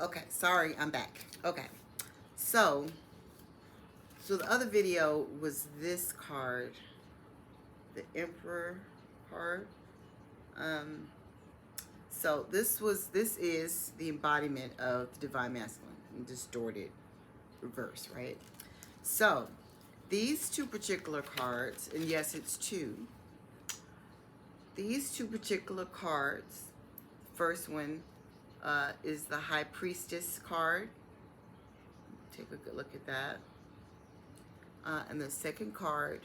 Okay, sorry, I'm back. Okay, so the other video was this card, the Emperor card. Um, so this is the embodiment of the divine masculine in distorted reverse, right? So these two particular cards, and yes, it's two. These two particular cards. First one is the High Priestess card. Take a good look at that. And the second card,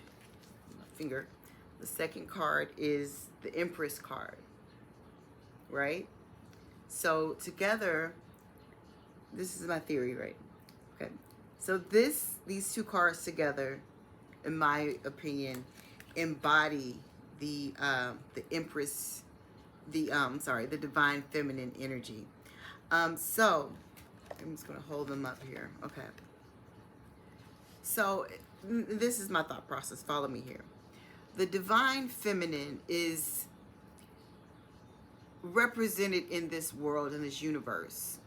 my finger, the second card is the Empress card, right? So together, this is my theory, right? Okay. So these two cards together, in my opinion, embody the Empress, the divine feminine energy. So I'm just gonna hold them up here. Okay. So this is my thought process. Follow me here. The divine feminine is represented in this world, in this universe,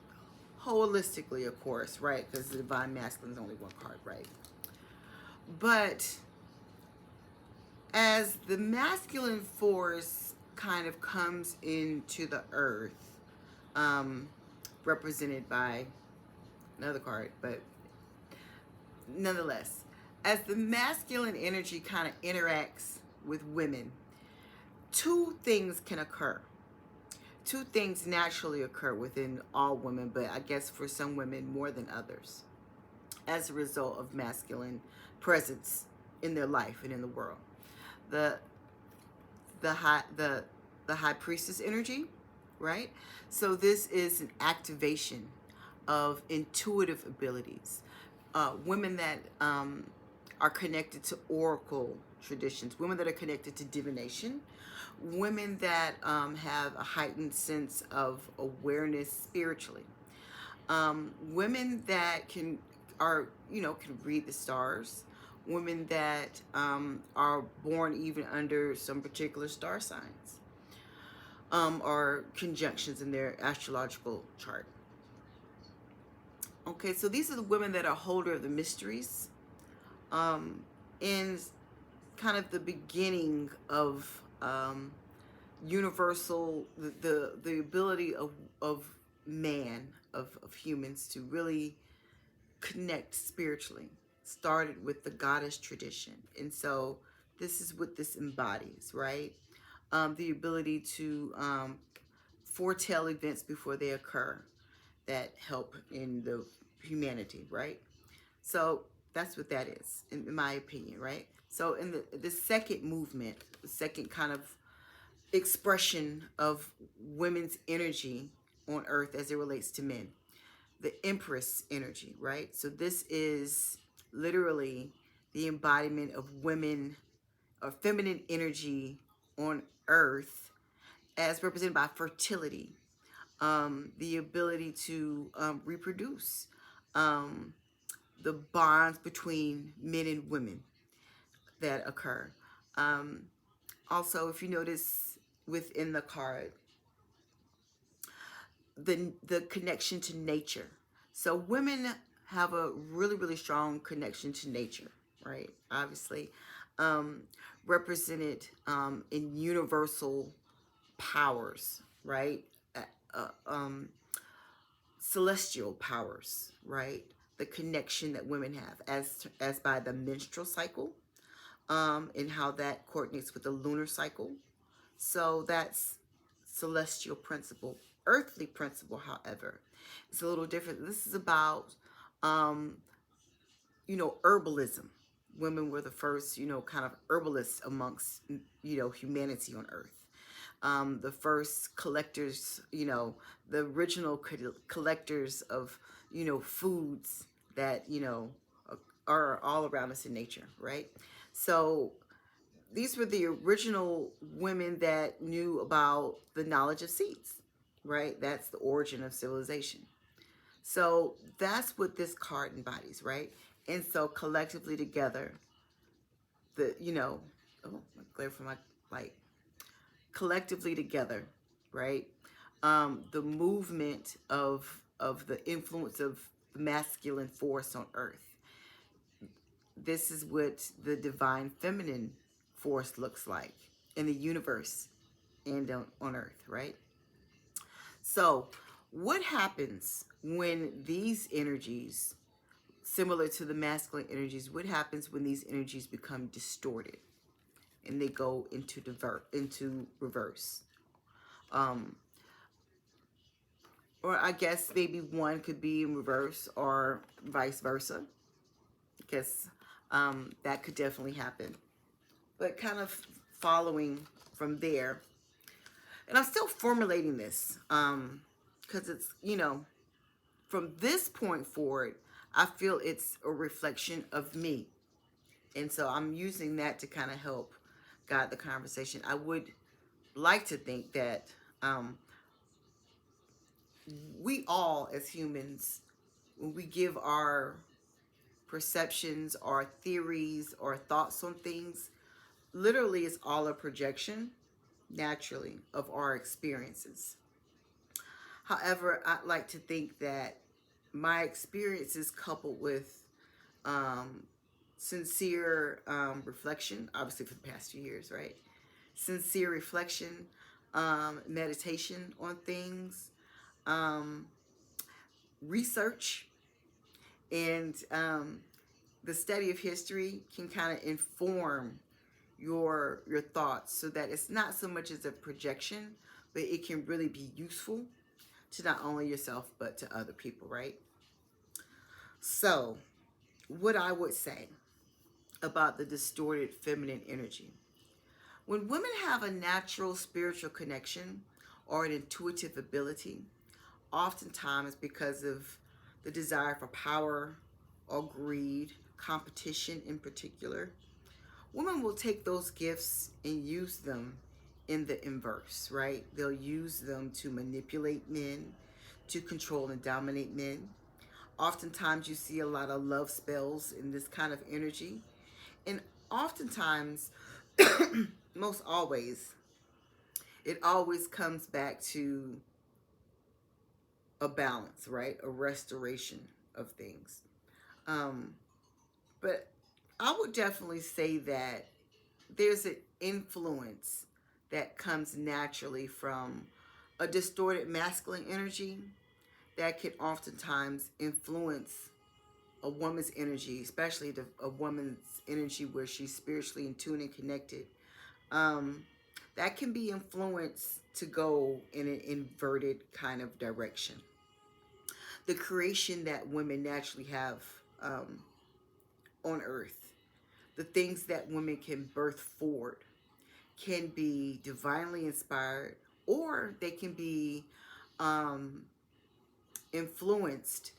holistically, of course, right? Because the divine masculine is only one card, right? But as the masculine force kind of comes into the earth, represented by another card, but nonetheless, as the masculine energy kind of interacts with women, two things can occur. Two things naturally occur within all women, but I guess for some women more than others, as a result of masculine presence in their life and in the world. The high priestess energy, right? So this is an activation of intuitive abilities. Women that are connected to oracle traditions, women that are connected to divination, women that have a heightened sense of awareness spiritually, women that can read the stars, women that are born even under some particular star signs, or conjunctions in their astrological chart. Okay, so these are the women that are holder of the mysteries, in kind of the beginning of universal, the ability of man, of humans to really connect spiritually, started with the goddess tradition. And so this is what this embodies, right? The ability to foretell events before they occur that help in the humanity, right? So that's what that is, in my opinion, right? So in the second movement, the second kind of expression of women's energy on earth as it relates to men, the Empress energy, right? So this is literally the embodiment of women or feminine energy on earth as represented by fertility, the ability to reproduce, the bonds between men and women that occur. Also, if you notice within the card, the connection to nature. So women have a really strong connection to nature, right? Obviously, represented in universal powers, right? Uh, uh, um, Celestial powers, right? The connection that women have as by the menstrual cycle, and how that coordinates with the lunar cycle. So that's celestial principle. Earthly principle, however, is a little different. This is about, um, herbalism. Women were the first, kind of herbalists amongst, humanity on Earth. The first collectors, the original collectors of, foods that, are all around us in nature, right? So these were the original women that knew about the knowledge of seeds, right? That's the origin of civilization. So that's what this card embodies, right? And so collectively together, oh, glare from my light. Collectively together, right? The movement of the influence of the masculine force on earth. This is what the divine feminine force looks like in the universe and on earth, right? So, what happens when these energies, similar to the masculine energies, what happens when these energies become distorted and they go into reverse? Um, or I guess maybe one could be in reverse or vice versa, because that could definitely happen. But kind of following from there, and I'm still formulating this because it's, from this point forward, I feel it's a reflection of me. And so I'm using that to kind of help guide the conversation. I would like to think that we all, as humans, when we give our perceptions, our theories, or thoughts on things, literally it's all a projection, naturally, of our experiences. However, I'd like to think that my experiences coupled with um, sincere reflection, obviously for the past few years, right? Sincere reflection, meditation on things, um, research, and the study of history can kind of inform your thoughts, so that it's not so much as a projection, but it can really be useful to not only yourself but to other people, right? So, what I would say about the distorted feminine energy: when women have a natural spiritual connection or an intuitive ability, oftentimes because of the desire for power or greed, competition in particular, women will take those gifts and use them in the inverse, right? They'll use them to manipulate men, to control and dominate men. Oftentimes, you see a lot of love spells in this kind of energy. And oftentimes, most always, it always comes back to a balance, right? A restoration of things. Um, but I would definitely say that there's an influence that comes naturally from a distorted masculine energy that can oftentimes influence a woman's energy, especially a woman's energy where she's spiritually in tune and connected. Um, that can be influenced to go in an inverted kind of direction. The creation that women naturally have um, on earth, the things that women can birth forward, can be divinely inspired, or they can be um, influenced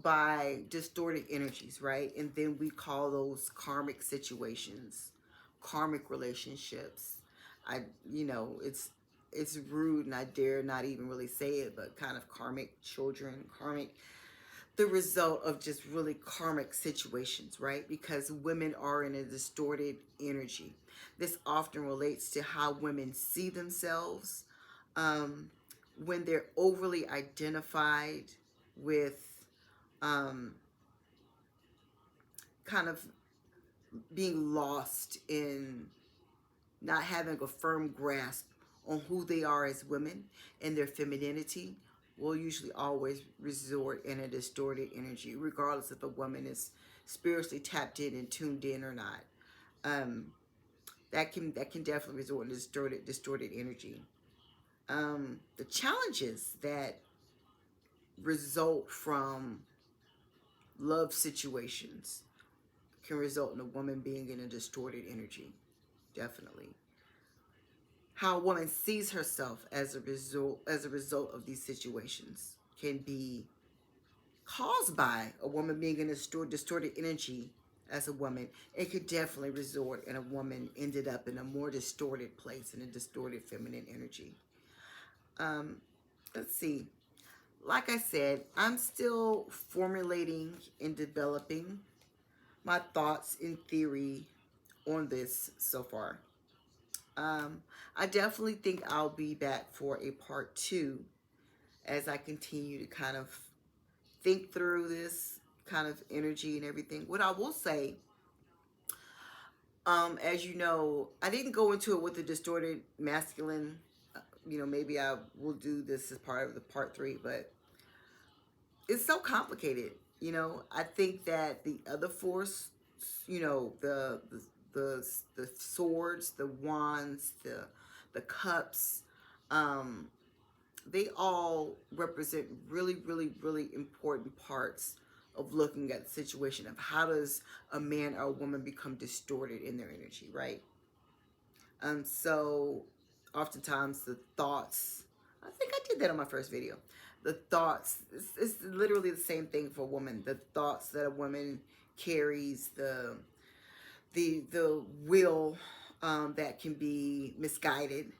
by distorted energies, right? And then we call those karmic situations, karmic relationships. It's rude, and I dare not even really say it, but kind of karmic children, karmic, the result of just really karmic situations, right? Because women are in a distorted energy. This often relates to how women see themselves um, when they're overly identified with um, kind of being lost in not having a firm grasp on who they are as women and their femininity, will usually always resort in a distorted energy, regardless if a woman is spiritually tapped in and tuned in or not. Um, that can definitely resort in distorted energy. The challenges that result from love situations can result in a woman being in a distorted energy, definitely. How a woman sees herself as a result of these situations can be caused by a woman being in a distorted energy as a woman. It could definitely result in a woman ended up in a more distorted place, in a distorted feminine energy. Um, let's see. Like I said, I'm still formulating and developing my thoughts and theory on this so far. Um, I definitely think I'll be back for a part two as I continue to kind of think through this kind of energy and everything. What I will say, as you know, I didn't go into it with the distorted masculine. Maybe I will do this as part of the part 3, but it's so complicated. I think that the other force, the swords, the wands, the cups, um, they all represent really, really, really important parts of looking at the situation of how does a man or a woman become distorted in their energy, right? So oftentimes the thoughts, I think I did that on my first video. The thoughts, it's literally the same thing for a woman. The thoughts that a woman carries, the will that can be misguided,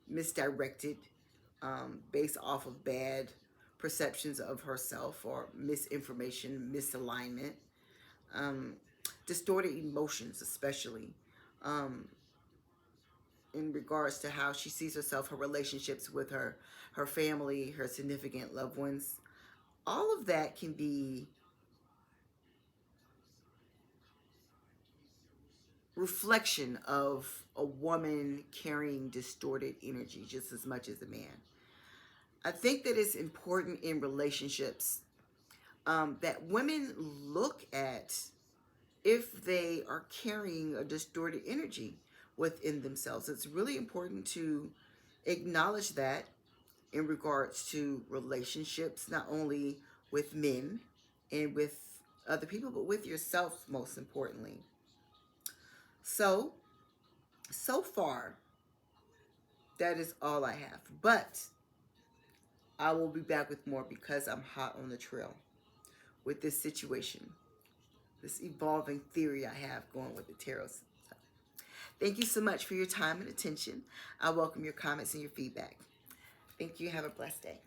misdirected, based off of bad perceptions of herself or misinformation, misalignment, um, distorted emotions, especially in regards to how she sees herself, her relationships with her family, her significant loved ones. All of that can be reflection of a woman carrying distorted energy just as much as a man. I think that it's important in relationships that women look at if they are carrying a distorted energy within themselves. It's really important to acknowledge that in regards to relationships, not only with men and with other people, but with yourself, most importantly. So far, that is all I have. But I will be back with more because I'm hot on the trail with this situation, this evolving theory I have going with the tarot. Thank you so much for your time and attention. I welcome your comments and your feedback. Thank you. Have a blessed day.